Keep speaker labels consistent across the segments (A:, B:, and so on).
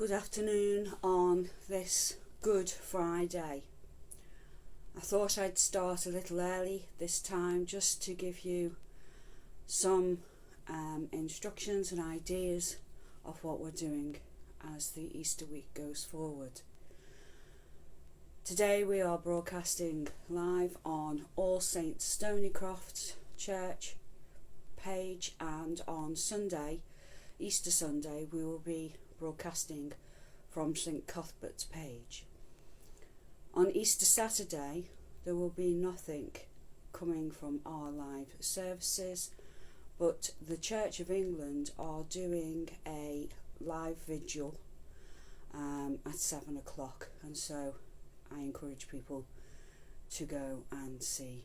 A: Good afternoon on this Good Friday. I thought I'd start a little early this time just to give you some instructions and ideas of what we're doing as the Easter week goes forward. Today we are broadcasting live on All Saints Stonycroft Church page, and on Sunday, Easter Sunday, we will be broadcasting from St Cuthbert's page. On Easter Saturday there will be nothing coming from our live services, but the Church of England are doing a live vigil at 7 o'clock, and so I encourage people to go and see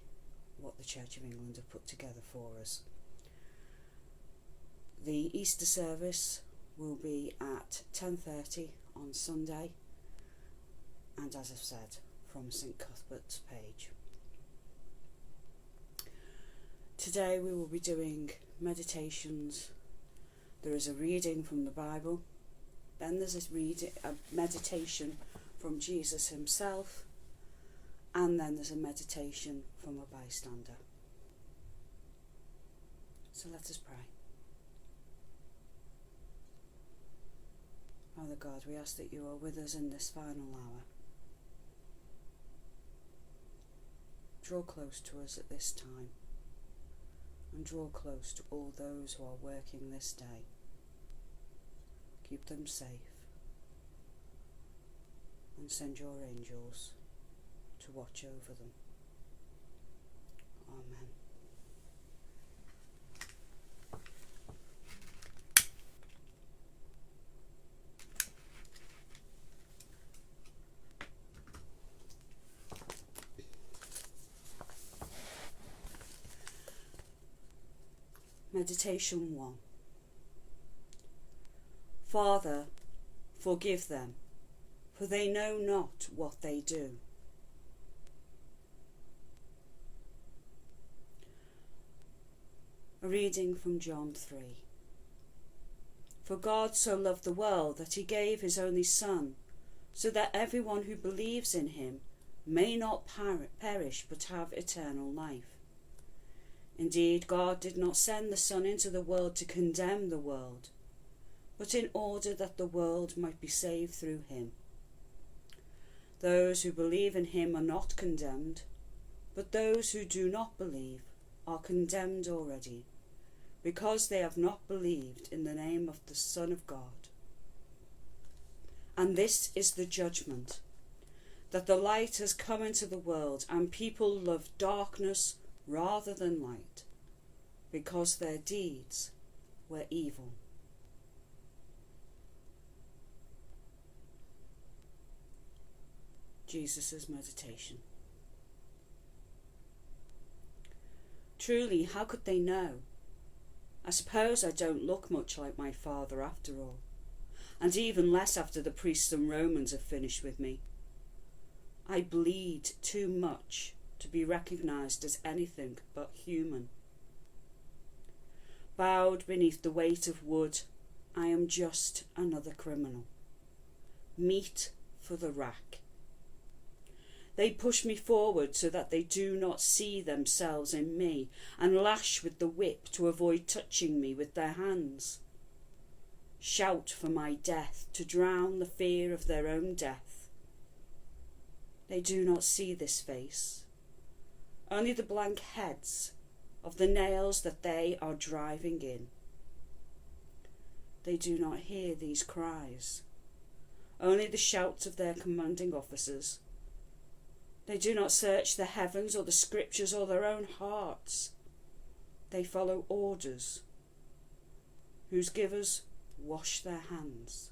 A: what the Church of England have put together for us. The Easter service will be at 10:30 on Sunday, and as I've said, from St Cuthbert's page. Today we will be doing meditations. There is a reading from the Bible, then there's a meditation from Jesus himself, and then there's a meditation from a bystander. So let us pray. Father God, we ask that you are with us in this final hour. Draw close to us at this time, and draw close to all those who are working this day. Keep them safe, and send your angels to watch over them. Amen. Meditation 1. Father, forgive them, for they know not what they do. A reading from John 3. For God so loved the world that he gave his only Son, so that everyone who believes in him may not perish but have eternal life. Indeed, God did not send the Son into the world to condemn the world, but in order that the world might be saved through him. Those who believe in him are not condemned, but those who do not believe are condemned already, because they have not believed in the name of the Son of God. And this is the judgment, that the light has come into the world, and people love darkness rather than light, because their deeds were evil. Jesus' meditation. Truly, how could they know? I suppose I don't look much like my father after all, and even less after the priests and Romans have finished with me. I bleed too much to be recognised as anything but human. Bowed beneath the weight of wood, I am just another criminal, meat for the rack. They push me forward so that they do not see themselves in me, and lash with the whip to avoid touching me with their hands. Shout for my death to drown the fear of their own death. They do not see this face, only the blank heads of the nails that they are driving in. They do not hear these cries, only the shouts of their commanding officers. They do not search the heavens or the scriptures or their own hearts. They follow orders, whose givers wash their hands.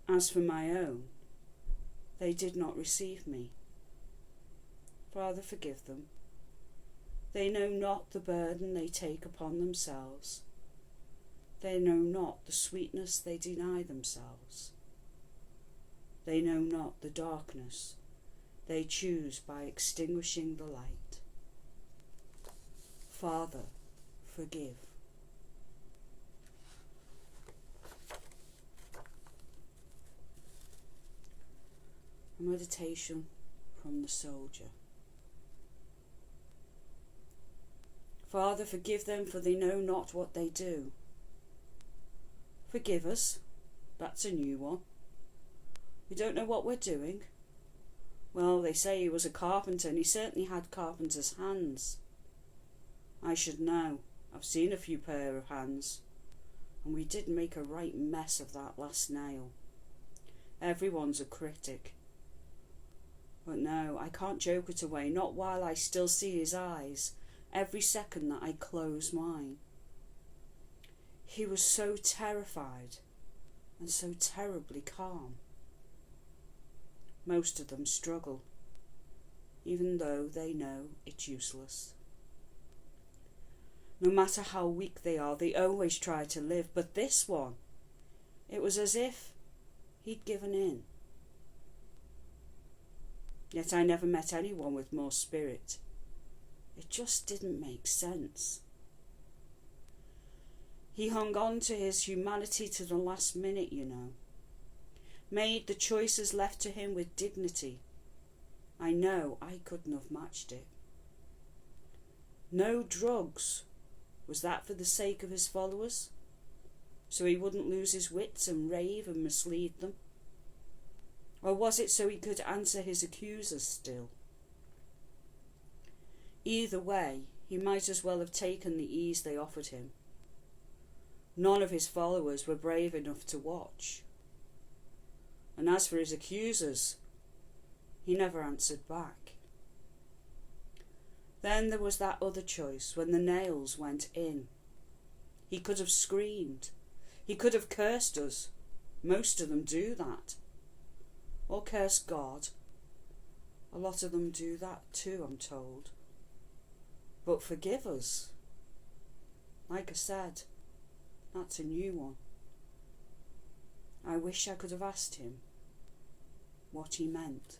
A: As for my own, they did not receive me. Father, forgive them. They know not the burden they take upon themselves. They know not the sweetness they deny themselves. They know not the darkness they choose by extinguishing the light. Father, forgive. meditation from the soldier. Father, forgive them, for they know not what they do. Forgive us. That's a new one. We don't know what we're doing. Well, they say he was a carpenter, and he certainly had carpenter's hands. I should know. I've seen a few pair of hands. And we did make a right mess of that last nail. Everyone's a critic. But no, I can't joke it away, not while I still see his eyes, every second that I close mine. He was so terrified and so terribly calm. Most of them struggle, even though they know it's useless. No matter how weak they are, they always try to live, but this one, it was as if he'd given in. Yet I never met anyone with more spirit. It just didn't make sense. He hung on to his humanity to the last minute, you know. Made the choices left to him with dignity. I know I couldn't have matched it. No drugs. Was that for the sake of his followers? So he wouldn't lose his wits and rave and mislead them? Or was it so he could answer his accusers still? Either way, he might as well have taken the ease they offered him. None of his followers were brave enough to watch. And as for his accusers, he never answered back. Then there was that other choice when the nails went in. He could have screamed. He could have cursed us. Most of them do that. Or curse God. A lot of them do that too, I'm told. But forgive us. Like I said, that's a new one. I wish I could have asked him what he meant.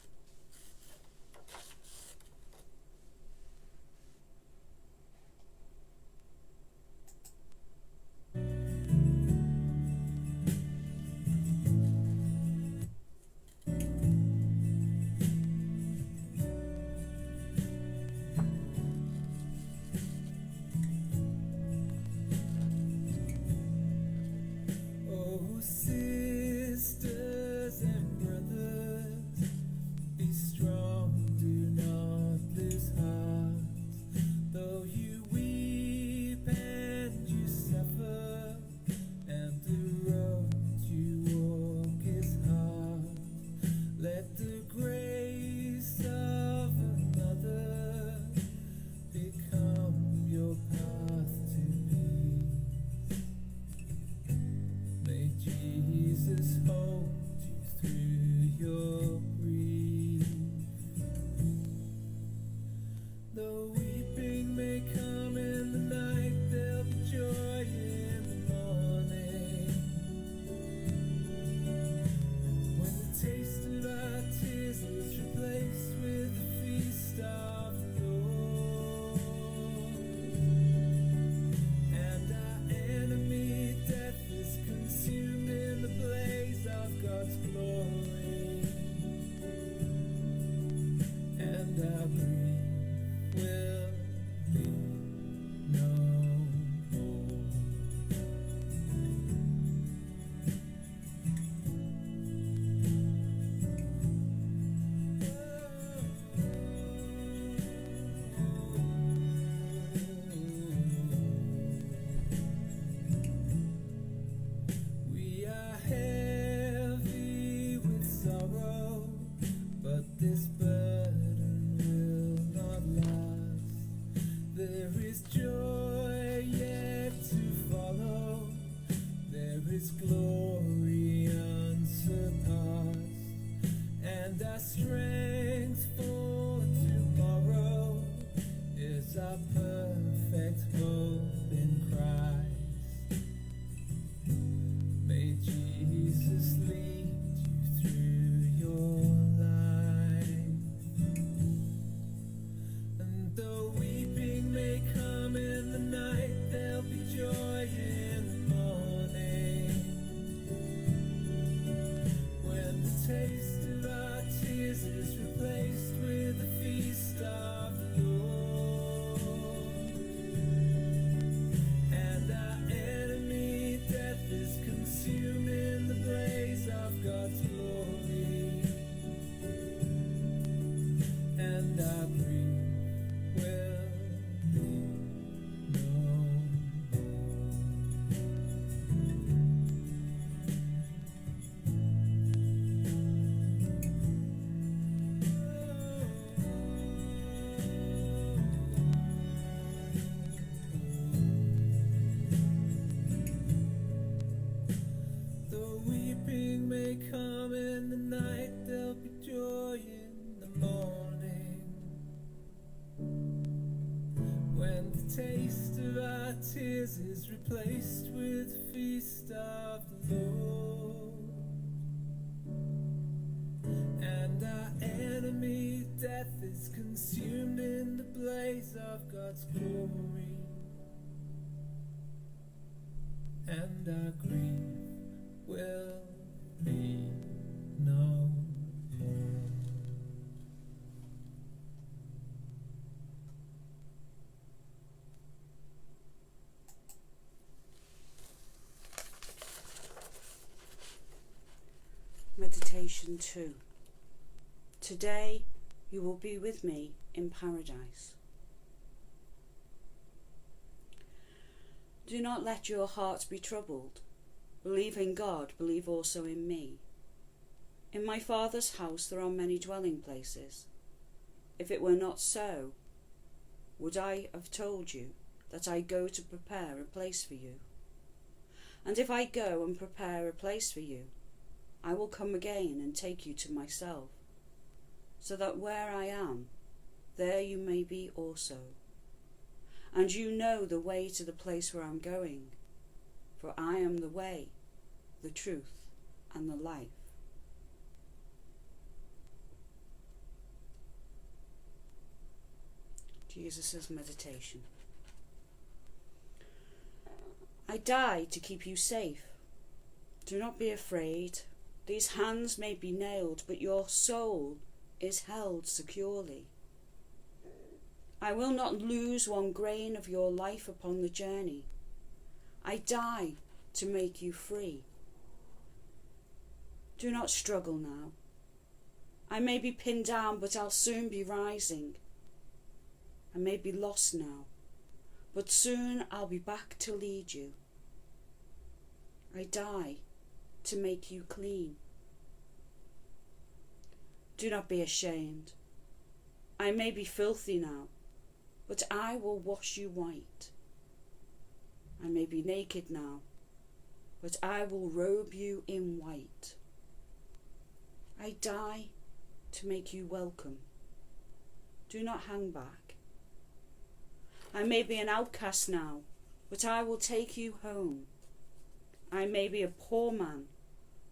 B: blessed feast of the Lord, and our enemy death is consumed in the blaze of God's glory, and our grief will be no more.
A: Meditation 2. Today you will be with me in paradise. Do not let your hearts be troubled. Believe in God, believe also in me. In my Father's house there are many dwelling places. If it were not so, would I have told you that I go to prepare a place for you? And if I go and prepare a place for you, I will come again and take you to myself, so that where I am, there you may be also. And you know the way to the place where I'm going, for I am the way, the truth, and the life. Jesus' meditation. I died to keep you safe. Do not be afraid. These hands may be nailed, but your soul is held securely. I will not lose one grain of your life upon the journey. I die to make you free. Do not struggle now. I may be pinned down, but I'll soon be rising. I may be lost now, but soon I'll be back to lead you. I die to make you clean. Do not be ashamed. I may be filthy now, but I will wash you white. I may be naked now, but I will robe you in white. I die to make you welcome. Do not hang back. I may be an outcast now, but I will take you home. I may be a poor man,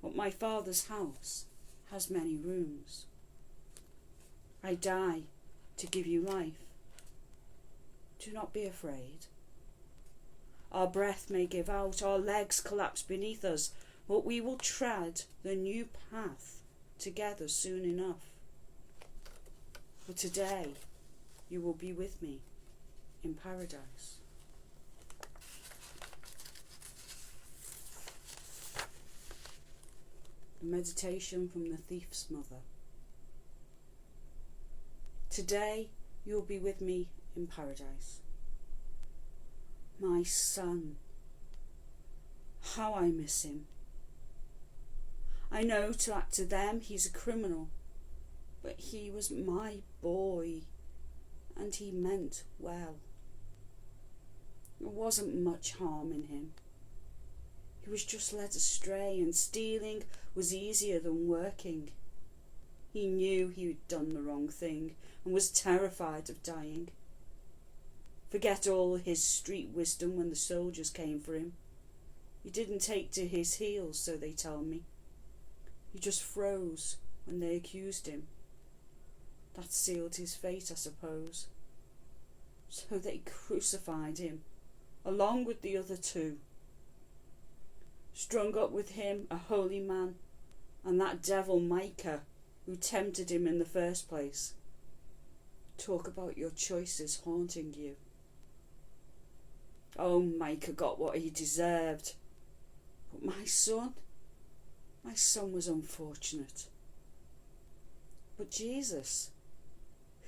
A: but my Father's house has many rooms. I die to give you life. Do not be afraid. Our breath may give out, our legs collapse beneath us, but we will tread the new path together soon enough. For today you will be with me in paradise. A meditation from the thief's mother. Today you will be with me in paradise. My son, how I miss him. I know to them he's a criminal, but he was my boy, and he meant well. There wasn't much harm in him. He was just led astray, and stealing was easier than working. He knew he had done the wrong thing and was terrified of dying. Forget all his street wisdom when the soldiers came for him. He didn't take to his heels, so they tell me. He just froze when they accused him. That sealed his fate, I suppose. So they crucified him, along with the other two. Strung up with him a holy man, and that devil Micah, who tempted him in the first place. Talk about your choices haunting you. Oh, Micah got what he deserved. But my son was unfortunate. But Jesus,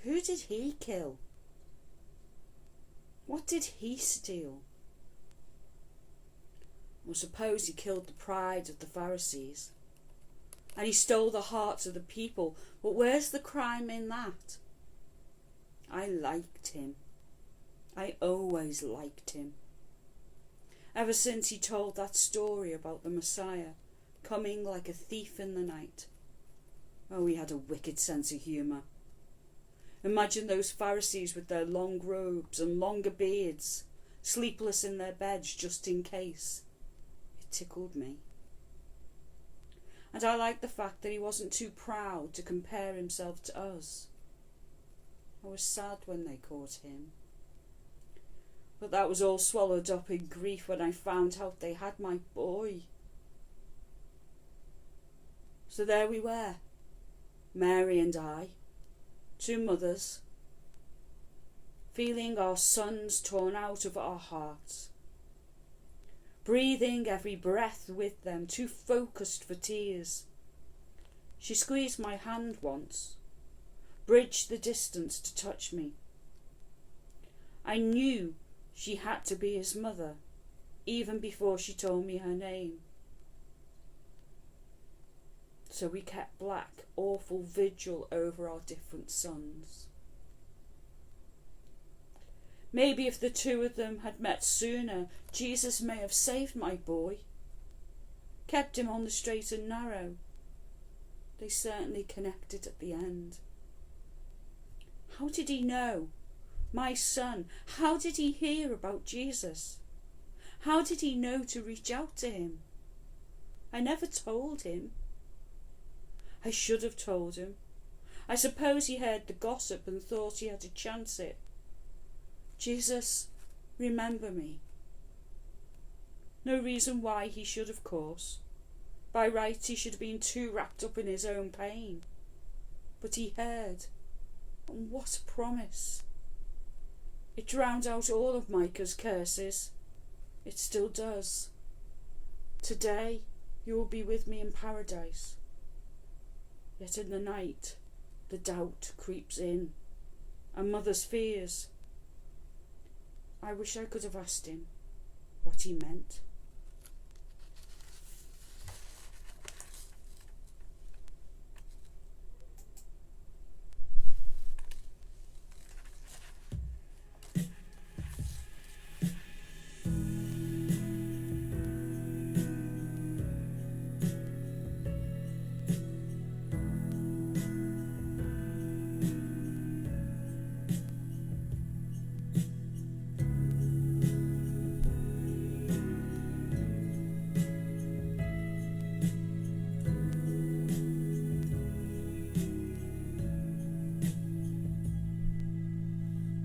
A: who did he kill? What did he steal? Well, suppose he killed the pride of the Pharisees, and he stole the hearts of the people, but where's the crime in that? I liked him. I always liked him. Ever since he told that story about the Messiah coming like a thief in the night. Oh, he had a wicked sense of humour. Imagine those Pharisees with their long robes and longer beards, sleepless in their beds just in case. tickled me. And I liked the fact that he wasn't too proud to compare himself to us. I was sad when they caught him. But that was all swallowed up in grief when I found out they had my boy. So there we were, Mary and I, two mothers, feeling our sons torn out of our hearts, breathing every breath with them, too focused for tears. She squeezed my hand once, bridged the distance to touch me. I knew she had to be his mother, even before she told me her name. So we kept black, awful vigil over our different sons. Maybe if the two of them had met sooner, Jesus may have saved my boy, kept him on the straight and narrow. They certainly connected at the end. How did he know? My son, how did he hear about Jesus? How did he know to reach out to him? I never told him. I should have told him. I suppose he heard the gossip and thought he had to chance it. Jesus, remember me. No reason why he should, of course. By rights he should have been too wrapped up in his own pain. But he heard. And what a promise. It drowned out all of Micah's curses. It still does. Today you will be with me in paradise. Yet in the night the doubt creeps in, and mother's fears. I wish I could have asked him what he meant.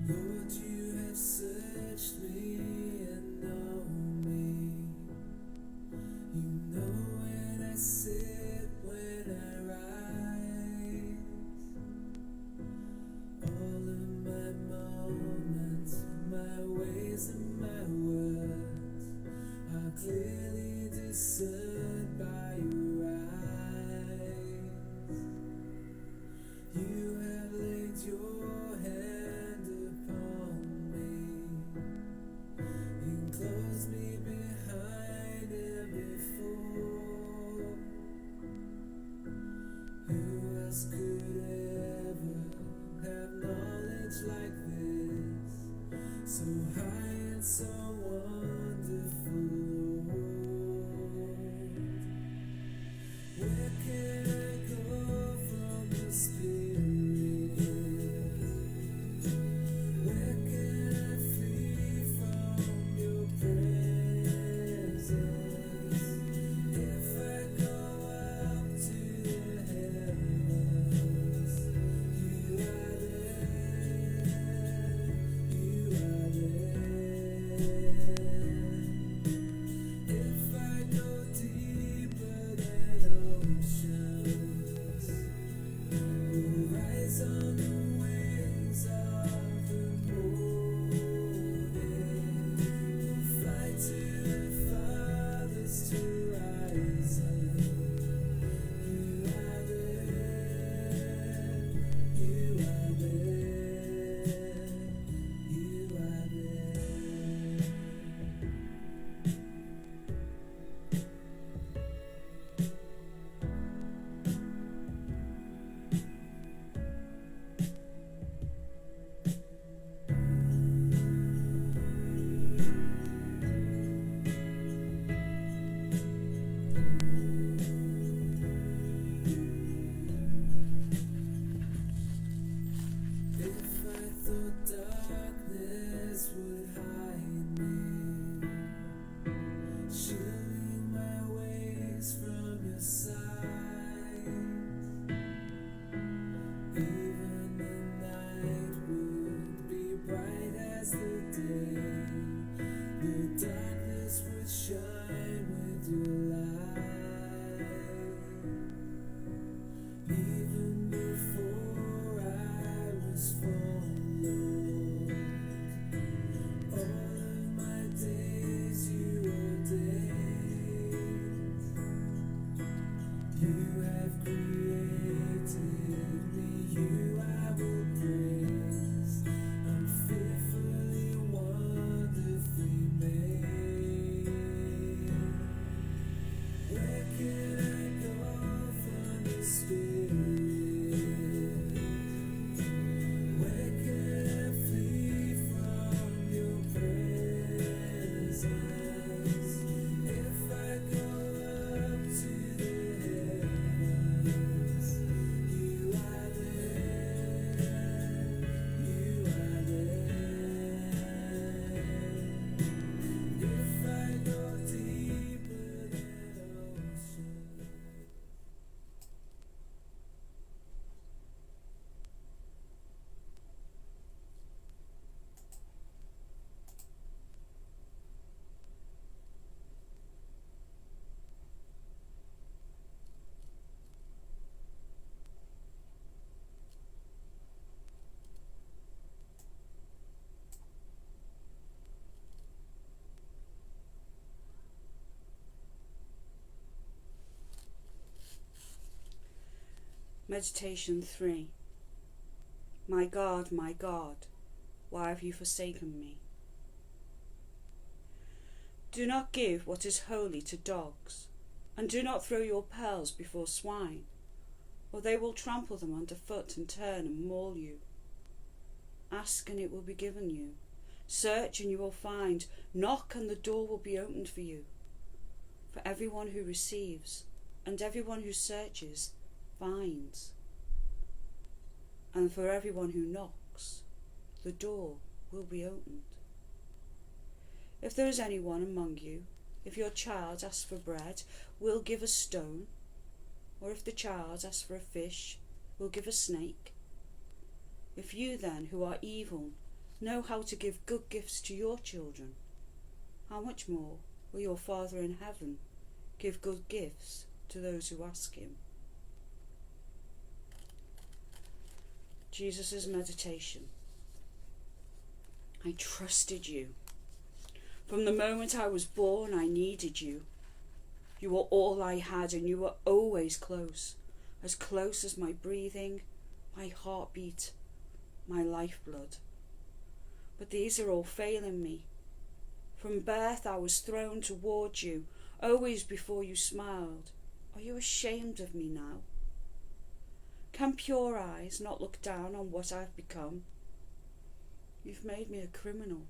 B: Lord, you have searched me and know me. You know when I sit, when I rise. All of my moments, my ways and my words are clearly discerned by your eyes. You have laid your hand upon me, enclosed me behind and before. Who else could ever have knowledge like this, so high and so wonderful? You have created me, you I will praise. I'm fearfully, wonderfully made. Where can I go from your spirit? Where can I flee from your presence? If I go up to the heavens, you are there, you are there. If I go deeper than ocean.
A: Meditation 3. My God, why have you forsaken me? Do not give what is holy to dogs, and do not throw your pearls before swine, or they will trample them underfoot and turn and maul you. Ask and it will be given you. Search and you will find. Knock and the door will be opened for you. For everyone who receives and everyone who searches finds. And for everyone who knocks, the door will be opened. If there is anyone among you, if your child asks for bread, will give a stone, or if the child asks for a fish, will give a snake. If you then, who are evil, know how to give good gifts to your children, how much more will your Father in heaven give good gifts to those who ask him? Jesus' meditation. I trusted you. From the moment I was born, I needed you. You were all I had, and you were always close as my breathing, my heartbeat, my lifeblood. But these are all failing me. From birth I was thrown towards you, always before you smiled. Are you ashamed of me now? Can pure eyes not look down on what I've become? You've made me a criminal,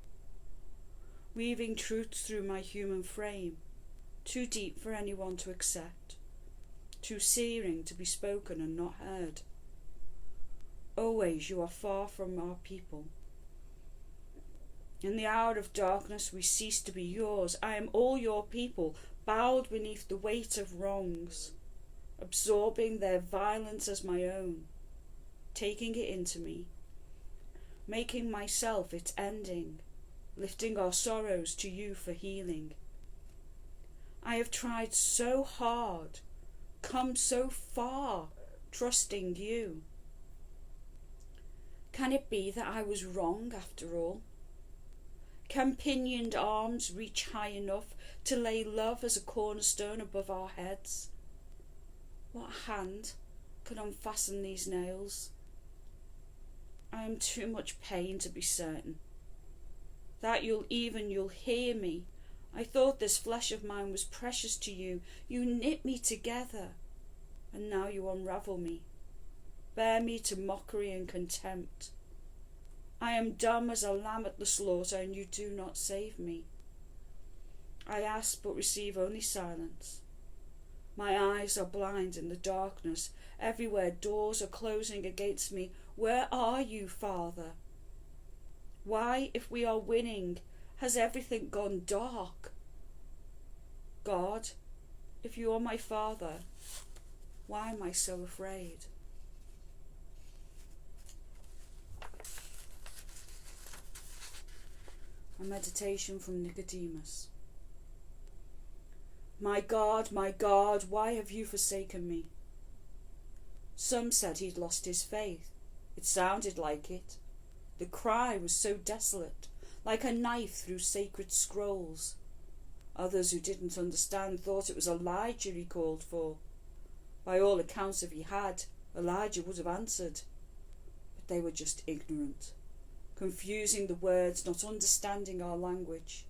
A: weaving truths through my human frame, too deep for anyone to accept, too searing to be spoken and not heard. Always you are far from our people. In the hour of darkness we cease to be yours. I am all your people, bowed beneath the weight of wrongs, absorbing their violence as my own, taking it into me, making myself its ending, lifting our sorrows to you for healing. I have tried so hard, come so far, trusting you. Can it be that I was wrong after all? Can pinioned arms reach high enough to lay love as a cornerstone above our heads? What hand could unfasten these nails? I am too much pain to be certain that you'll hear me. I thought this flesh of mine was precious to you. You knit me together, and now you unravel me, bear me to mockery and contempt. I am dumb as a lamb at the slaughter, and you do not save me. I ask but receive only silence. My eyes are blind in the darkness. Everywhere doors are closing against me. Where are you, Father? Why, if we are winning, has everything gone dark? God, if you are my Father, why am I so afraid? A meditation from Nicodemus. My God, why have you forsaken me? Some said he'd lost his faith. It sounded like it. The cry was so desolate, like a knife through sacred scrolls. Others who didn't understand thought it was Elijah he called for. By all accounts, if he had, Elijah would have answered. But they were just ignorant, confusing the words, not understanding our language.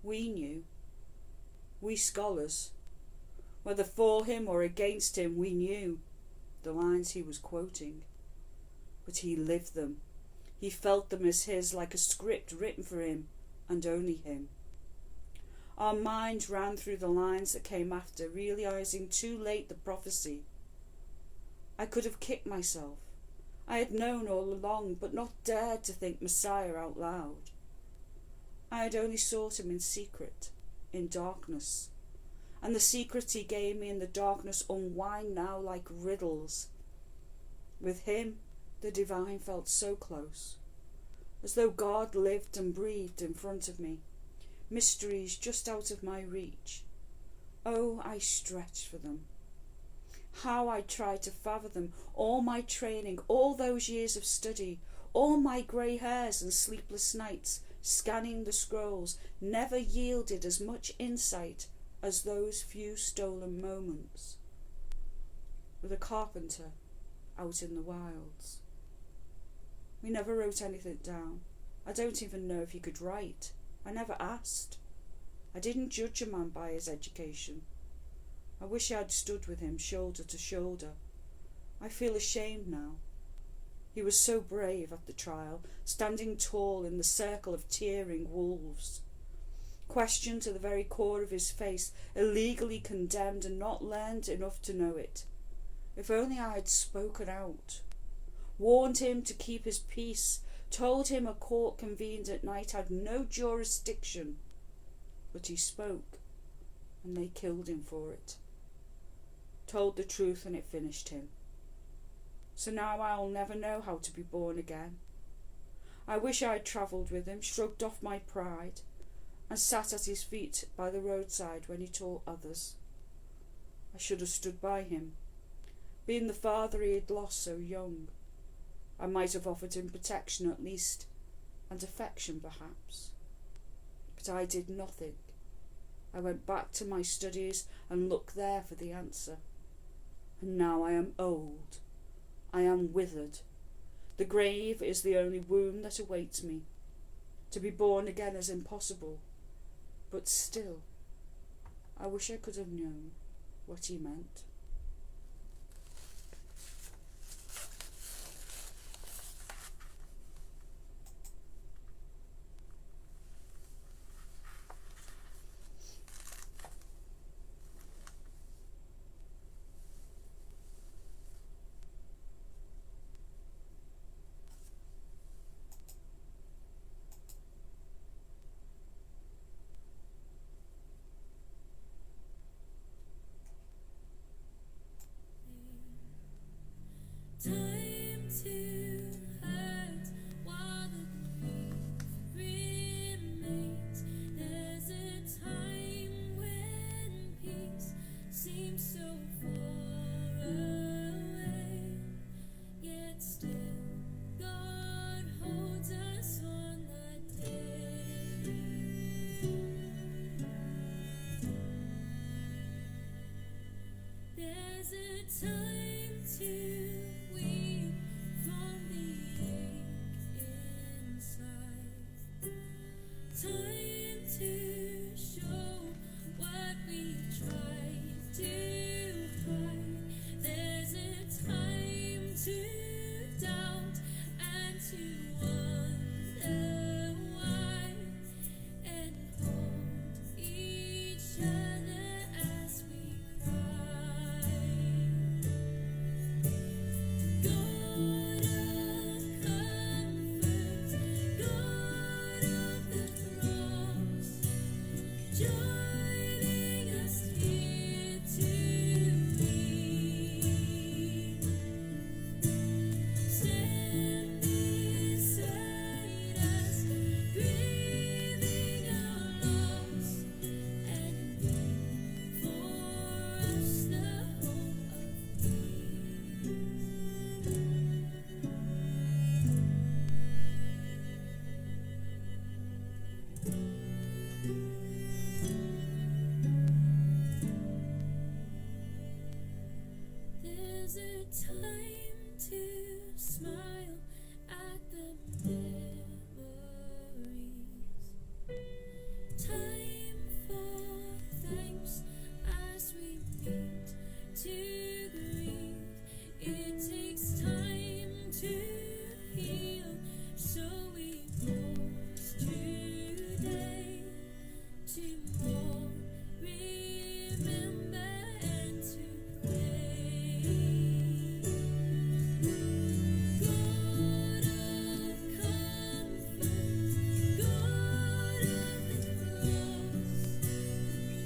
A: We knew. We scholars. Whether for him or against him, we knew the lines he was quoting. But he lived them. He felt them as his, like a script written for him and only him. Our minds ran through the lines that came after, realizing too late the prophecy. I could have kicked myself. I had known all along, but not dared to think Messiah out loud. I had only sought him in secret, in darkness, and the secrets he gave me in the darkness unwind now like riddles. With him, the divine felt so close, as though God lived and breathed in front of me, mysteries just out of my reach. Oh, I stretched for them. How I tried to fathom them, all my training, all those years of study, all my grey hairs and sleepless nights, scanning the scrolls, never yielded as much insight as those few stolen moments. With a carpenter out in the wilds. We never wrote anything down. I don't even know if he could write. I never asked. I didn't judge a man by his education. I wish I had stood with him shoulder to shoulder. I feel ashamed now. He was so brave at the trial, standing tall in the circle of tearing wolves. Questioned to the very core of his face, illegally condemned and not learned enough to know it. If only I had spoken out. Warned him to keep his peace, told him a court convened at night had no jurisdiction. But he spoke, and they killed him for it. Told the truth and it finished him. So now I'll never know how to be born again. I wish I had travelled with him, shrugged off my pride, and sat at his feet by the roadside when he taught others. I should have stood by him, being the father he had lost so young. I might have offered him protection at least, and affection perhaps. But I did nothing. I went back to my studies and looked there for the answer. And now I am old. I am withered. The grave is the only womb that awaits me. To be born again is impossible. But still, I wish I could have known what he meant.
B: Time to hurt while the grief remains. There's a time when peace seems so far away, yet still God holds us on that day. There's a time to time to show what we tried to hide. There's a time to doubt and to wonder why, and hold each other as we cry.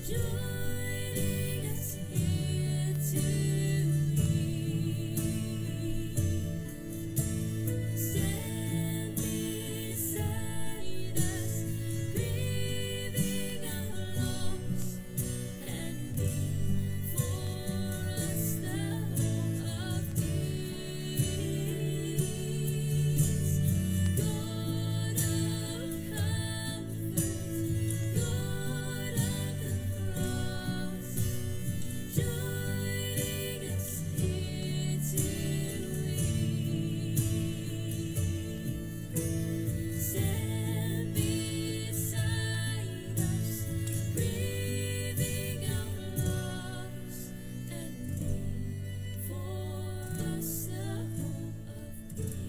B: joining us here to stand beside us, grieving our loss, and be for us the hope of peace. God of comfort, God of the cross, joining us here to stand beside us, grieving our loss, and be for us the hope of peace.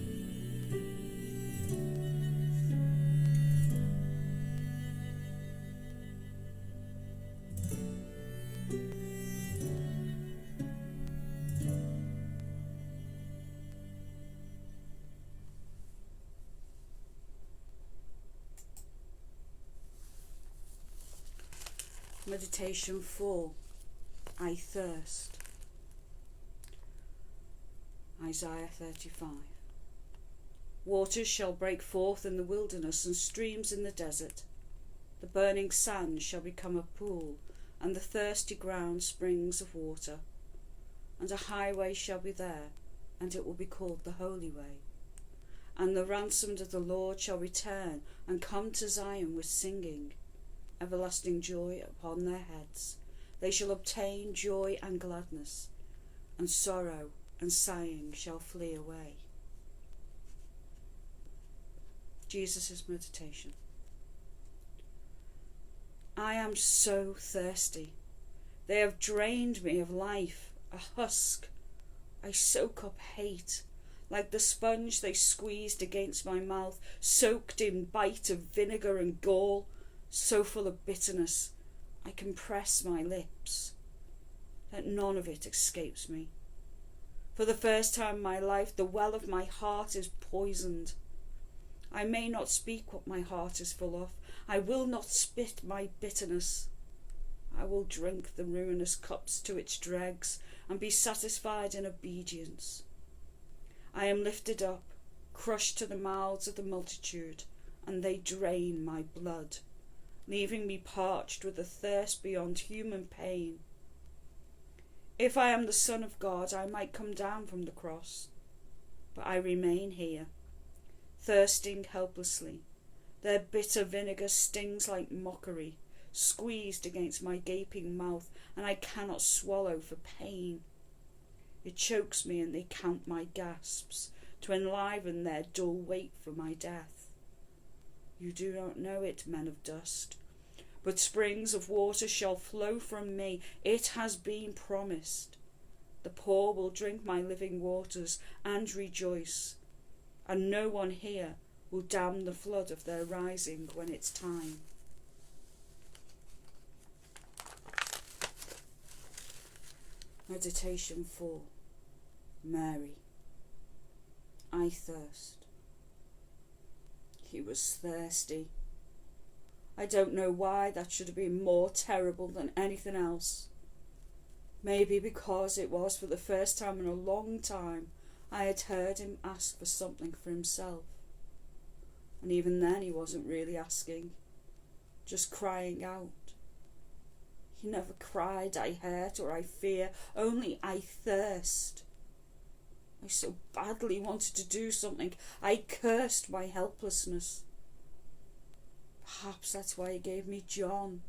A: Meditation 4. I thirst. Isaiah 35. Waters shall break forth in the wilderness and streams in the desert. The burning sand shall become a pool, and the thirsty ground springs of water. And a highway shall be there, and it will be called the Holy Way. And the ransomed of the Lord shall return and come to Zion with singing. Everlasting joy upon their heads. They shall obtain joy and gladness, and sorrow and sighing shall flee away. Jesus' meditation. I am so thirsty. They have drained me of life, a husk. I soak up hate. Like the sponge they squeezed against my mouth, soaked in bite of vinegar and gall, so full of bitterness, I compress my lips, that none of it escapes me. For the first time in my life, the well of my heart is poisoned. I may not speak what my heart is full of. I will not spit my bitterness. I will drink the ruinous cups to its dregs and be satisfied in obedience. I am lifted up, crushed to the mouths of the multitude, and they drain my blood, leaving me parched with a thirst beyond human pain. If I am the Son of God, I might come down from the cross, but I remain here, thirsting helplessly. Their bitter vinegar stings like mockery, squeezed against my gaping mouth, and I cannot swallow for pain. It chokes me, and they count my gasps to enliven their dull wait for my death. You do not know it, men of dust, but springs of water shall flow from me. It has been promised. The poor will drink my living waters and rejoice, and no one here will dam the flood of their rising when it's time. Meditation 4. Mary. I thirst. He was thirsty. I don't know why that should have been more terrible than anything else. Maybe because it was for the first time in a long time I had heard him ask for something for himself. And even then he wasn't really asking, just crying out. He never cried, I hurt or I fear, only I thirst. I so badly wanted to do something. I cursed my helplessness. Perhaps that's why he gave me John.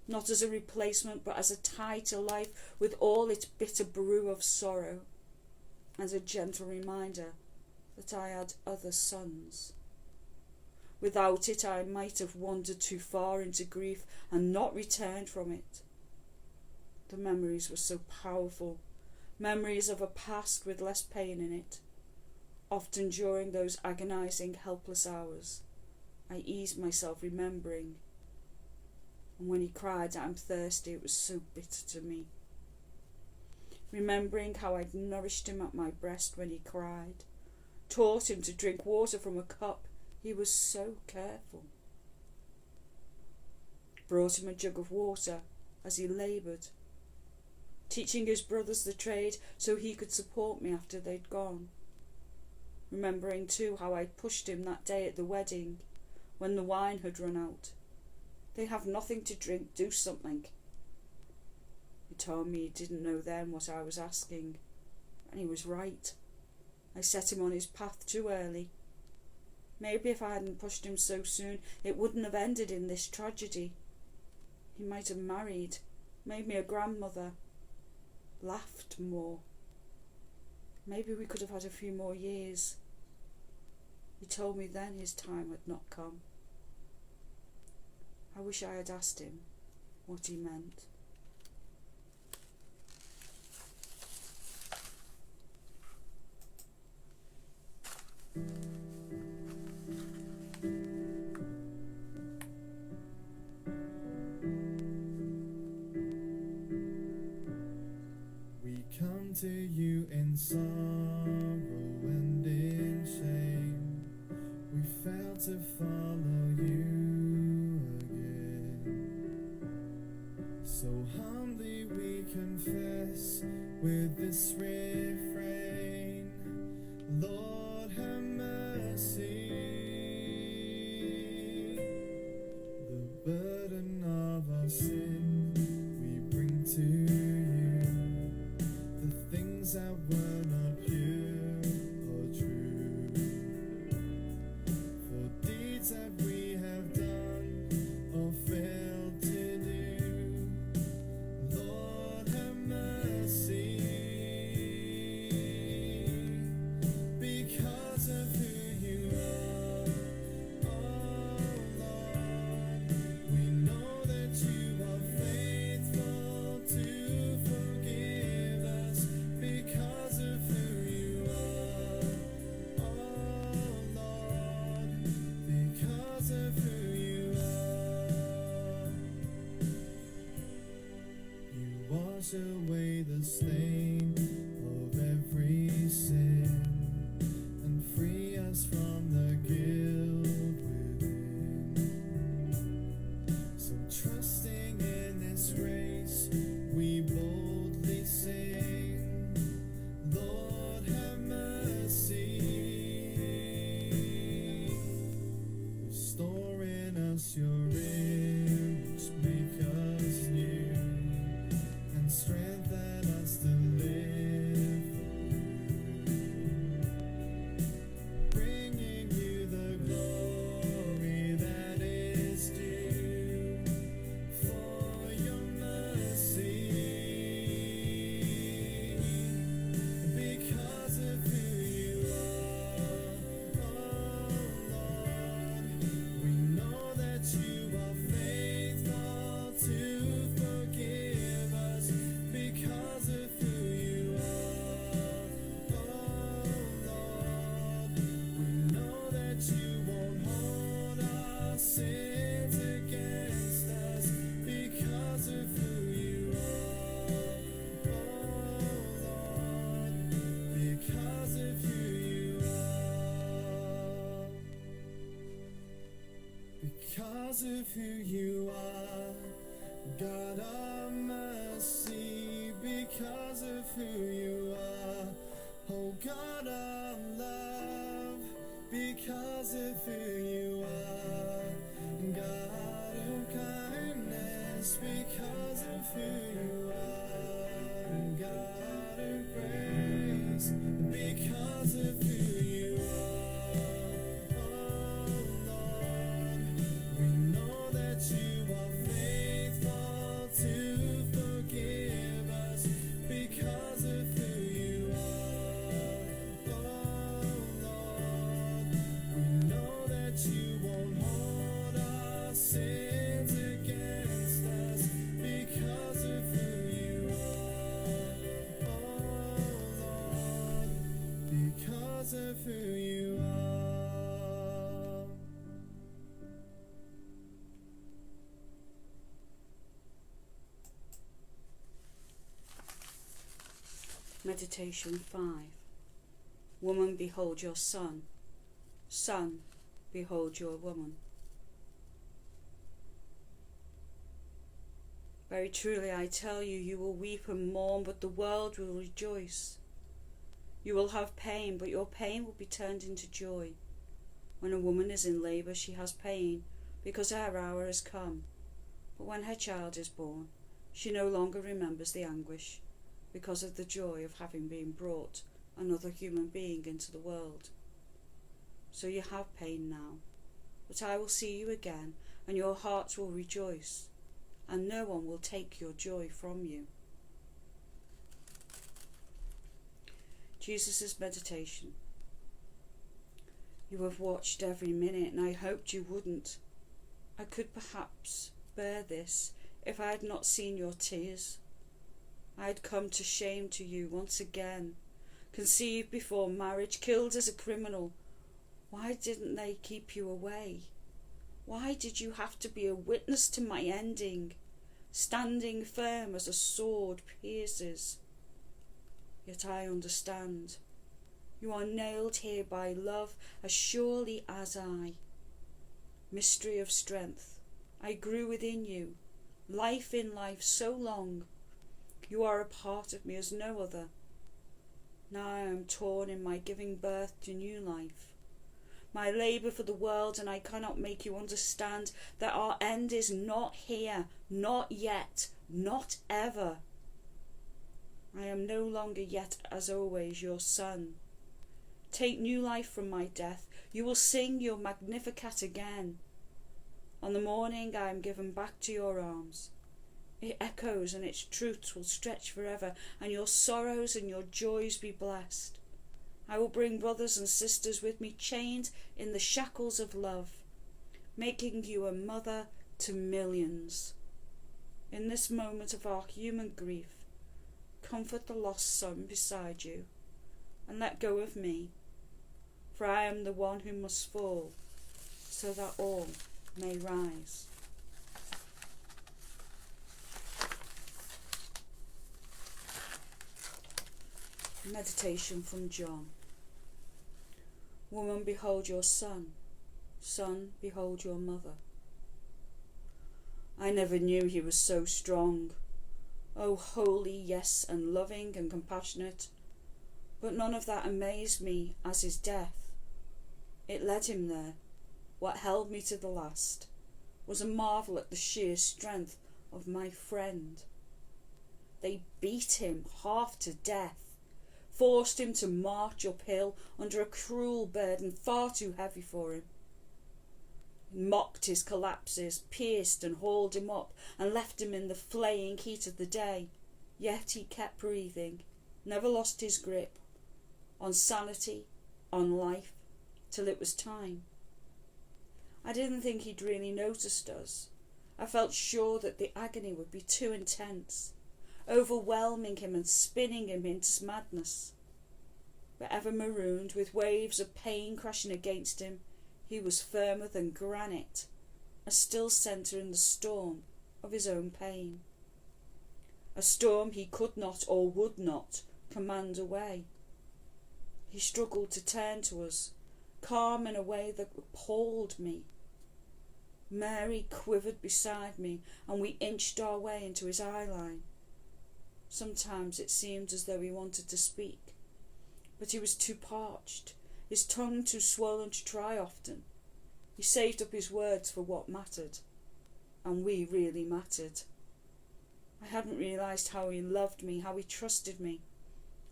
A: Not as a replacement, but as a tie to life with all its bitter brew of sorrow, as a gentle reminder that I had other sons. Without it, I might have wandered too far into grief and not returned from it. The memories were so powerful, memories of a past with less pain in it. Often during those agonizing, helpless hours, I eased myself remembering. And when he cried, I'm thirsty, it was so bitter to me. Remembering how I'd nourished him at my breast when he cried, taught him to drink water from a cup. He was so careful. brought him a jug of water as he laboured, teaching his brothers the trade so he could support me after they'd gone. Remembering too how I pushed him that day at the wedding when the wine had run out. They have nothing to drink, do something. He told me he didn't know then what I was asking, and he was right. I set him on his path too early. Maybe if I hadn't pushed him so soon, it wouldn't have ended in this tragedy. He might have married, made me a grandmother, laughed more. Maybe we could have had a few more years. He told me then his time had not come. I wish I had asked him what he meant.
B: We come to you in sorrow and in shame. We fail to follow you again. So humbly we confess with this refrain, Lord have mercy. The burden of our sin we bring to you, the things that were not pure or true, for deeds that we have done or failed to do. Lord have mercy, because of who you are. Oh Lord, we know that you are faithful to forgive us because of who you are. Oh Lord, because of who you are. You wash away the stain of every sin and free us from the guilt within. So trusting in this grace, we boldly sing, Lord have mercy. Restore in us your image, make us new, and strengthen us to live for you, bringing you the glory that is due for your mercy, because of who you are. Oh Lord, we know that you are faithful to forgive us because of who you are. Oh Lord, we know that you won't hold our sins against us because of who you are. Oh Lord, because of who you are. Because of who you are, God of mercy, because of who you are, oh God of love, because of who you are, God of kindness, because of who you are, God of grace, because of who you are. Oh Lord, we know that you are faithful to forgive us because of who you are. Oh Lord, we know that you won't hold our sins against us because of who you are. Oh Lord, because of who you are.
A: Meditation 5. Woman, behold your son. Son, behold your woman. Very truly I tell you, you will weep and mourn, but the world will rejoice. You will have pain, but your pain will be turned into joy. When a woman is in labour, she has pain, because her hour has come. But when her child is born, she no longer remembers the anguish, because of the joy of having been brought another human being into the world. So you have pain now, but I will see you again, and your hearts will rejoice, and no one will take your joy from you. Jesus' meditation. You have watched every minute, and I hoped you wouldn't. I could perhaps bear this if I had not seen your tears. I had come to shame to you once again, conceived before marriage, killed as a criminal. Why didn't they keep you away? Why did you have to be a witness to my ending, standing firm as a sword pierces? Yet I understand. You are nailed here by love as surely as I. Mystery of strength, I grew within you, life in life so long. You are a part of me as no other. Now I am torn in my giving birth to new life, my labour for the world, and I cannot make you understand that our end is not here, not yet, not ever. I am no longer yet as always your son. Take new life from my death. You will sing your Magnificat again. On the morning I am given back to your arms. It echoes, and its truths will stretch forever, and your sorrows and your joys be blessed. I will bring brothers and sisters with me, chained in the shackles of love, making you a mother to millions. In this moment of our human grief, comfort the lost son beside you, and let go of me, for I am the one who must fall, so that all may rise. Meditation from John. Woman, behold your son. Son, behold your mother. I never knew he was so strong. Oh, holy, yes, and loving and compassionate. But none of that amazed me as his death. It led him there. What held me to the last was a marvel at the sheer strength of my friend. They beat him half to death, forced him to march uphill under a cruel burden far too heavy for him, mocked his collapses, pierced and hauled him up, and left him in the flaying heat of the day. Yet he kept breathing, never lost his grip on sanity, on life, till it was time. I didn't think he'd really noticed us. I felt sure that the agony would be too intense, overwhelming him and spinning him into madness. But ever marooned, with waves of pain crashing against him, he was firmer than granite, a still centre in the storm of his own pain. A storm he could not or would not command away. He struggled to turn to us, calm in a way that appalled me. Mary quivered beside me, and we inched our way into his eye line. Sometimes it seemed as though he wanted to speak, but he was too parched, his tongue too swollen to try often. He saved up his words for what mattered, and we really mattered. I hadn't realised how he loved me, how he trusted me.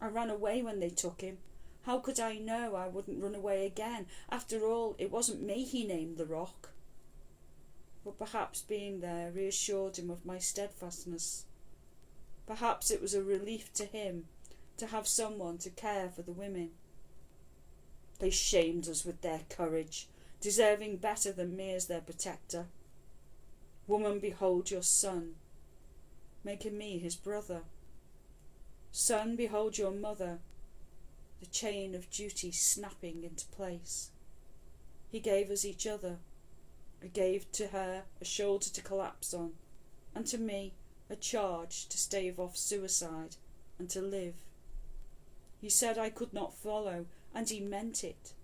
A: I ran away when they took him. How could I know I wouldn't run away again? After all, it wasn't me he named the rock. But perhaps being there reassured him of my steadfastness. Perhaps it was a relief to him to have someone to care for the women. They shamed us with their courage, deserving better than me as their protector. Woman, behold your son, making me his brother. Son, behold your mother, the chain of duty snapping into place. He gave us each other. I gave to her a shoulder to collapse on, and to me a charge to stave off suicide and to live. He said I could not follow, and he meant it.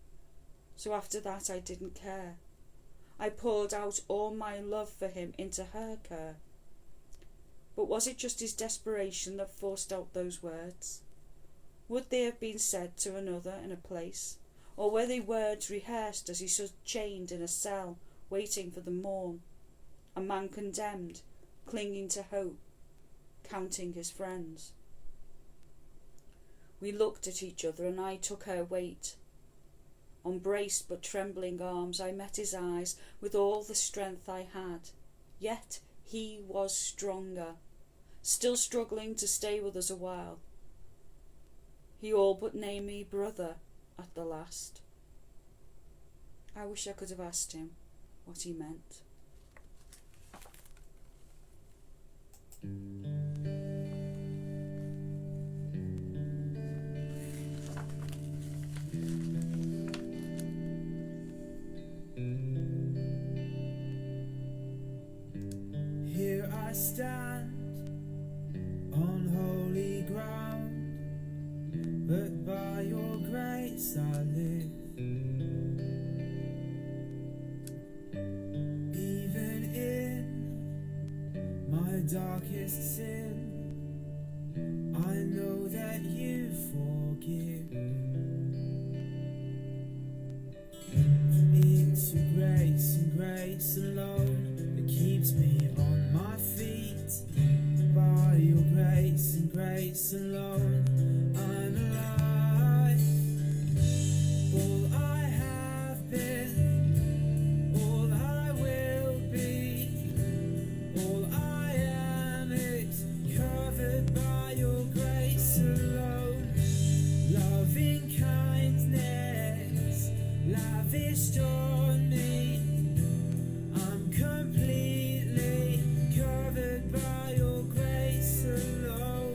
A: So after that I didn't care. I poured out all my love for him into her care. But was it just his desperation that forced out those words? Would they have been said to another in a place? Or were they words rehearsed as he stood chained in a cell, waiting for the morn? A man condemned, clinging to hope, counting his friends. We looked at each other and I took her weight. On braced but trembling arms I met his eyes with all the strength I had. Yet he was stronger, still struggling to stay with us a while. He all but named me brother at the last. I wish I could have asked him what he meant.
B: Here I stand on holy ground, but by your grace I live. Even in my darkest sin, I know that you forgive. It's your grace and grace alone that keeps me on my feet. By your grace and grace alone, I'm alive. All I have been, all I will be, all I am is covered by your grace alone. Loving kindness lavished on me, I'm completely covered by your grace alone.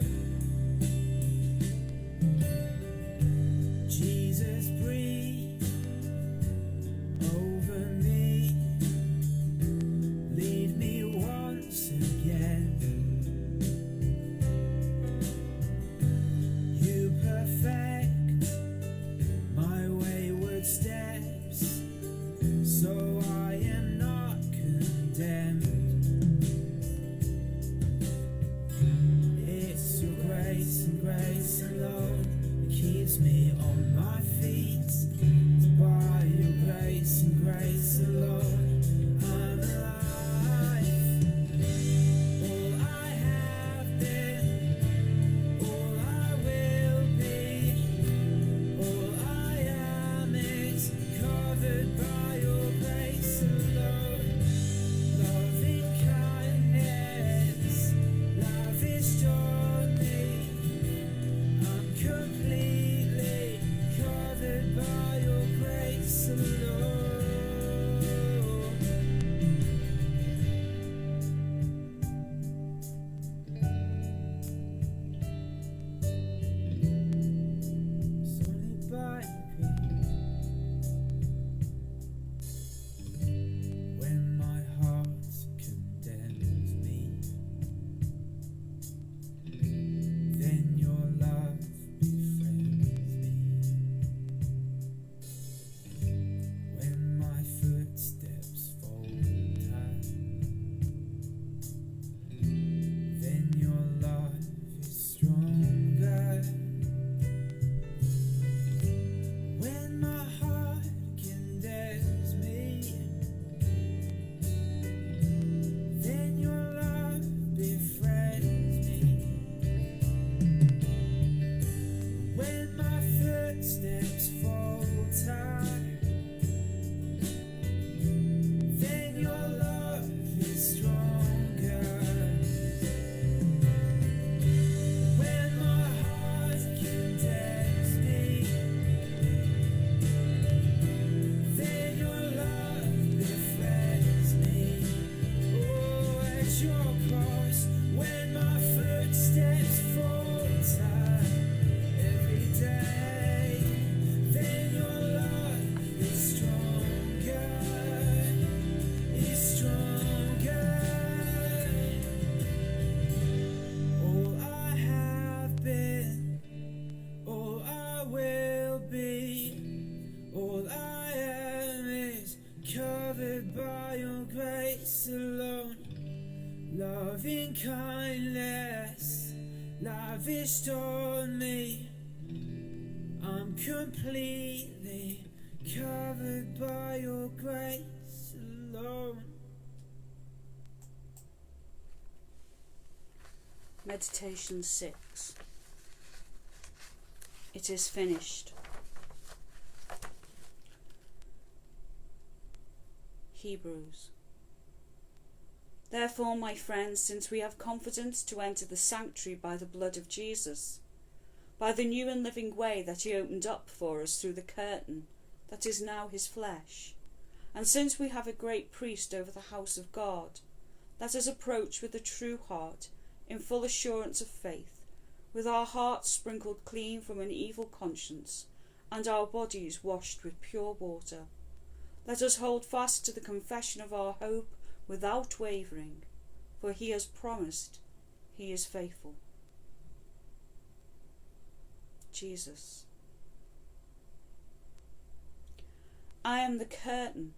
B: Jesus, breathe over me, lead me once again. You perfect my wayward steps, so I am not condemned. It's your grace and grace alone that keeps me on my feet. By your grace and grace alone, I'm alive. All I have been, all I will be, all I am is covered by your grace alone. Loving kindness lavished on me, I'm completely covered by your grace alone. Surrounded by when my heart condemns me, then your love befriends me. When my footsteps falter, then your love is stronger. When my heart condemns me, then your love befriends me. When my footsteps falter, then your love is stronger. When my heart condemns me, then your love befriends me. Oh, at your cross, when my footsteps falter every day, then your love is stronger, is stronger. All I have been, all I will be, all I am is covered by your grace alone. Loving kindness yes, lavished on me. I'm completely covered by your grace alone.
A: Meditation 6. It is finished. Hebrews. Therefore, my friends, since we have confidence to enter the sanctuary by the blood of Jesus, by the new and living way that he opened up for us through the curtain that is now his flesh, and since we have a great priest over the house of God, let us approach with a true heart, in full assurance of faith, with our hearts sprinkled clean from an evil conscience, and our bodies washed with pure water. Let us hold fast to the confession of our hope without wavering, for he has promised, he is faithful. Jesus. I am the curtain,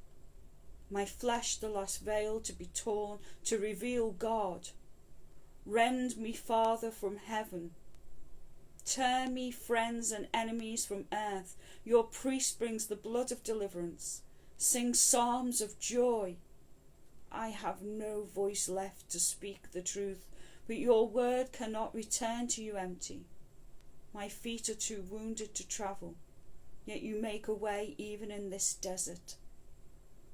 A: my flesh the last veil to be torn, to reveal God. Rend me, Father, from heaven. Tear me, friends and enemies, from earth. Your priest brings the blood of deliverance. Sing psalms of joy. I have no voice left to speak the truth, but your word cannot return to you empty. My feet are too wounded to travel, yet you make a way even in this desert.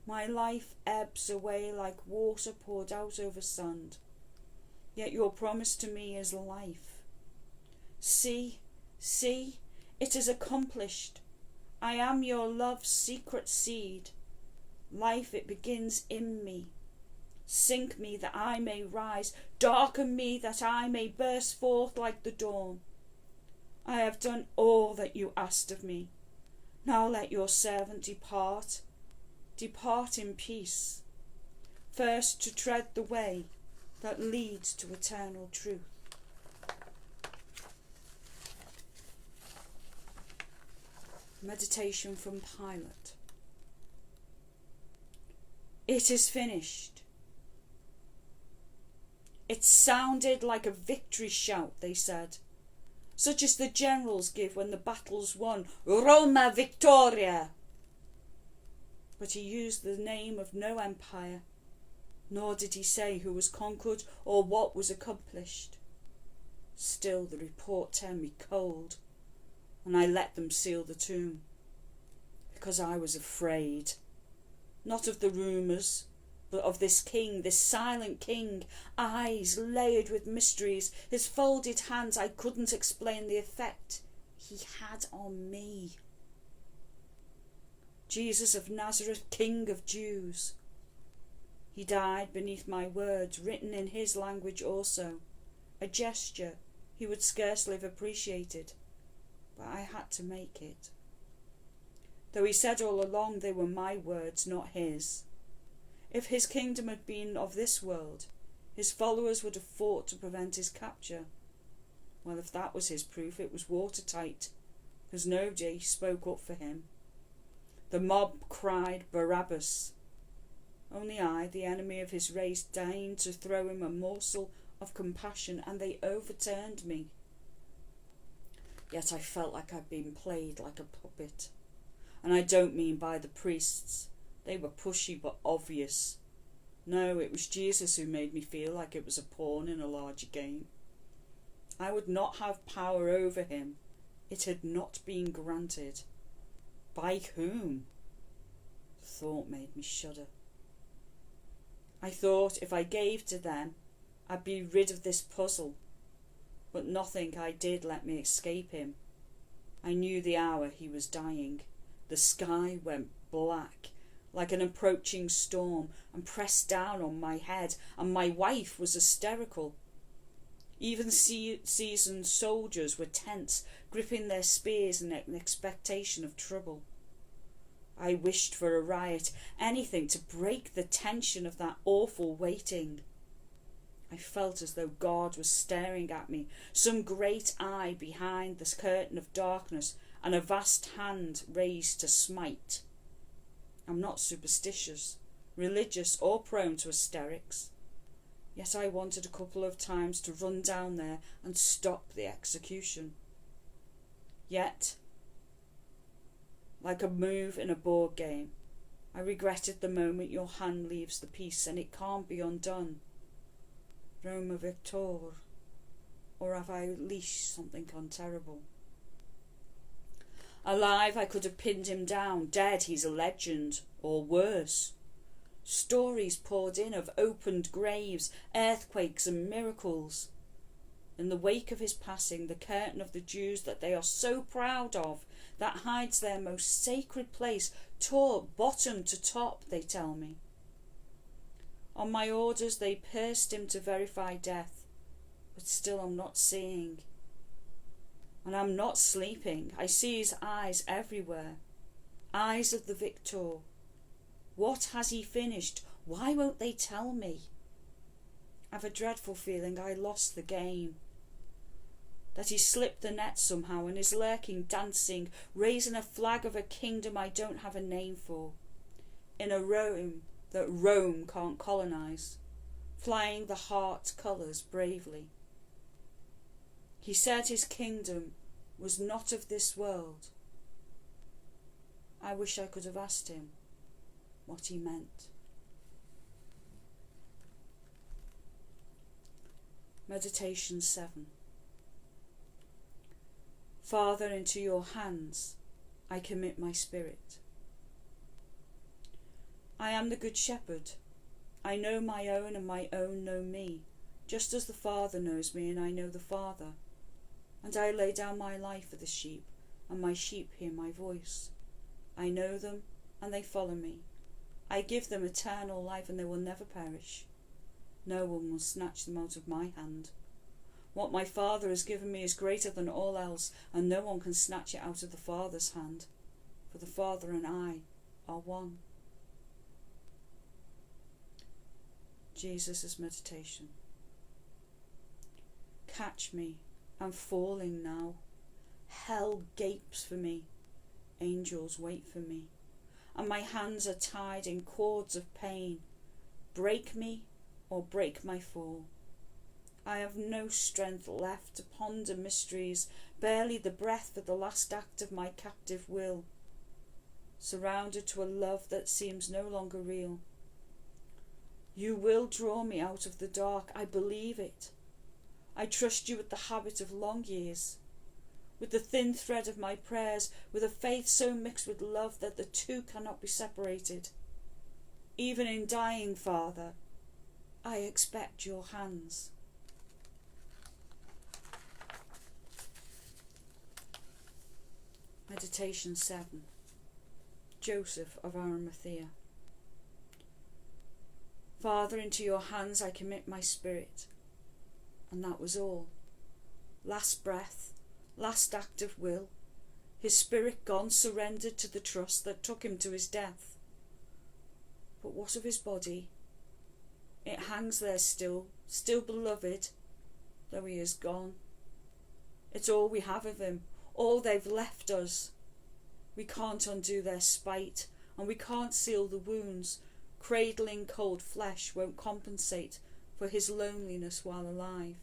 A: My life ebbs away like water poured out over sand, yet your promise to me is life. See, it is accomplished. I am your love's secret seed. Life, it begins in me. Sink me that I may rise, darken me that I may burst forth like the dawn. I have done all that you asked of me. Now let your servant depart. Depart in peace. First to tread the way that leads to eternal truth. Meditation from Pilate. It is finished. It sounded like a victory shout, they said, such as the generals give when the battle's won. Roma Victoria! But he used the name of no empire, nor did he say who was conquered or what was accomplished. Still the report turned me cold, and I let them seal the tomb, because I was afraid, not of the rumours, but of this king, this silent king, eyes layered with mysteries, his folded hands. I couldn't explain the effect he had on me. Jesus of Nazareth, King of Jews. He died beneath my words, written in his language also, a gesture he would scarcely have appreciated, but I had to make it. Though he said all along they were my words, not his. If his kingdom had been of this world, his followers would have fought to prevent his capture. Well, if that was his proof, it was watertight, because nobody spoke up for him. The mob cried Barabbas. Only I, the enemy of his race, deigned to throw him a morsel of compassion, and they overturned me. Yet I felt like I'd been played like a puppet. And I don't mean by the priests. They were pushy but obvious. No, it was Jesus who made me feel like it was a pawn in a larger game. I would not have power over him. It had not been granted. By whom? The thought made me shudder. I thought if I gave to them, I'd be rid of this puzzle. But nothing I did let me escape him. I knew the hour he was dying. The sky went black, like an approaching storm, and pressed down on my head, and my wife was hysterical. Even seasoned soldiers were tense, gripping their spears in expectation of trouble. I wished for a riot, anything to break the tension of that awful waiting. I felt as though God was staring at me, some great eye behind this curtain of darkness, and a vast hand raised to smite. I'm not superstitious, religious, or prone to hysterics. Yet I wanted a couple of times to run down there and stop the execution. Yet, like a move in a board game, I regretted the moment your hand leaves the piece and it can't be undone. Roma Victor, or have I unleashed something unterrible? Alive, I could have pinned him down. Dead, he's a legend, or worse. Stories poured in of opened graves, earthquakes and miracles. In the wake of his passing, the curtain of the Jews that they are so proud of, that hides their most sacred place, tore bottom to top, they tell me. On my orders, they pierced him to verify death, but still I'm not seeing. And I'm not sleeping. I see his eyes everywhere. Eyes of the victor. What has he finished? Why won't they tell me? I've a dreadful feeling I lost the game. That he slipped the net somehow and is lurking, dancing, raising a flag of a kingdom I don't have a name for. In a Rome that Rome can't colonise. Flying the heart's colours bravely. He said his kingdom was not of this world. I wish I could have asked him what he meant. Meditation 7. Father, into your hands I commit my spirit. I am the good shepherd. I know my own and my own know me, just as the Father knows me and I know the Father. And I lay down my life for the sheep, and my sheep hear my voice. I know them, and they follow me. I give them eternal life, and they will never perish. No one will snatch them out of my hand. What my Father has given me is greater than all else, and no one can snatch it out of the Father's hand, for the Father and I are one. Jesus' meditation. Catch me. I'm falling now. Hell gapes for me. Angels wait for me. And my hands are tied in cords of pain. Break me or break my fall. I have no strength left to ponder mysteries, barely the breath for the last act of my captive will. Surrounded to a love that seems no longer real. You will draw me out of the dark, I believe it. I trust you with the habit of long years, with the thin thread of my prayers, with a faith so mixed with love that the two cannot be separated. Even in dying, Father, I expect your hands. Meditation 7. Joseph of Arimathea. Father, into your hands I commit my spirit. And that was all. Last breath, last act of will. His spirit gone, surrendered to the trust that took him to his death. But what of his body? It hangs there still beloved, though he is gone. It's all we have of him, all they've left us. We can't undo their spite, and we can't seal the wounds. Cradling cold flesh won't compensate for his loneliness while alive,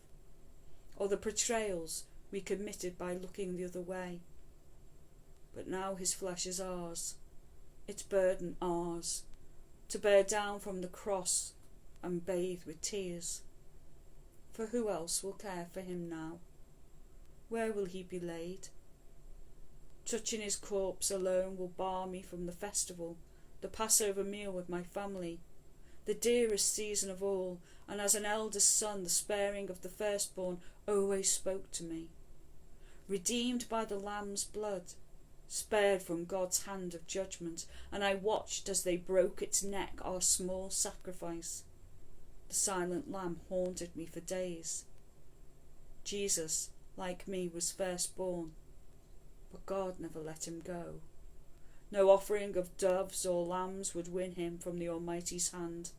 A: or the betrayals we committed by looking the other way. But now his flesh is ours, its burden ours, to bear down from the cross and bathe with tears. For who else will care for him now? Where will he be laid? Touching his corpse alone will bar me from the festival, the Passover meal with my family, the dearest season of all, and as an eldest son the sparing of the firstborn always spoke to me. Redeemed by the Lamb's blood, spared from God's hand of judgment, and I watched as they broke its neck, our small sacrifice. The silent Lamb haunted me for days. Jesus, like me, was firstborn, but God never let him go. No offering of doves or lambs would win him from the Almighty's hand.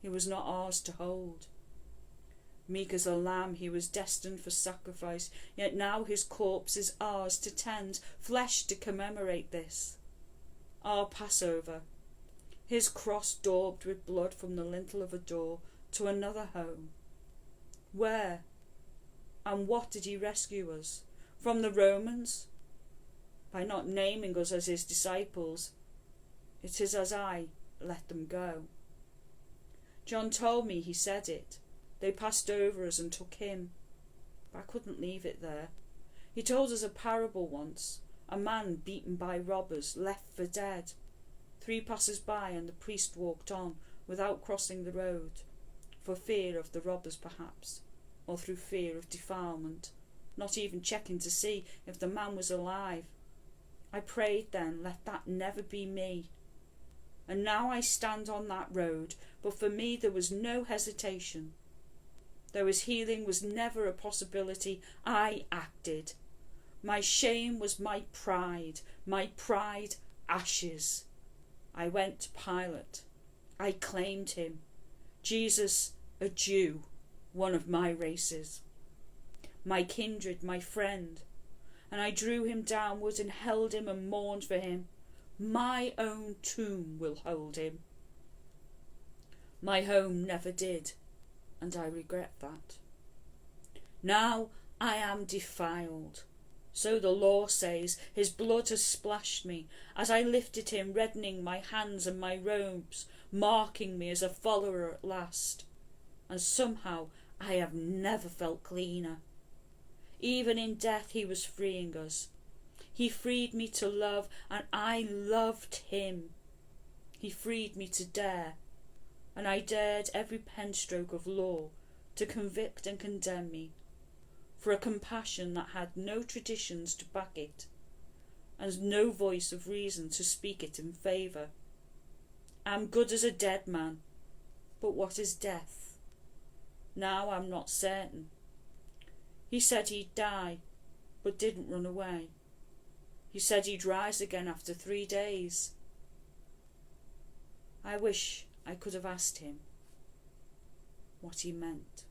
A: He was not ours to hold. Meek as a lamb he was destined for sacrifice, yet now his corpse is ours to tend, flesh to commemorate this. Our Passover, his cross daubed with blood from the lintel of a door, to another home. Where and what did he rescue us? From the Romans? By not naming us as his disciples. It is as I let them go. John told me he said it. They passed over us and took him. But I couldn't leave it there. He told us a parable once. A man beaten by robbers, left for dead. 3 passers by, and the priest walked on without crossing the road, for fear of the robbers perhaps, or through fear of defilement, not even checking to see if the man was alive. I prayed then, let that never be me. And now I stand on that road, but for me there was no hesitation. Though his healing was never a possibility, I acted. My shame was my pride ashes. I went to Pilate. I claimed him. Jesus, a Jew, one of my races. My kindred, my friend. And I drew him downward and held him and mourned for him. My own tomb will hold him. My home never did, and I regret that. Now I am defiled. So the law says, his blood has splashed me, as I lifted him, reddening my hands and my robes, marking me as a follower at last. And somehow I have never felt cleaner. Even in death he was freeing us. He freed me to love, and I loved him. He freed me to dare, and I dared every penstroke of law to convict and condemn me, for a compassion that had no traditions to back it, and no voice of reason to speak it in favour. I'm good as a dead man, but what is death? Now I'm not certain. He said he'd die, but didn't run away. He said he'd rise again after 3 days. I wish I could have asked him what he meant.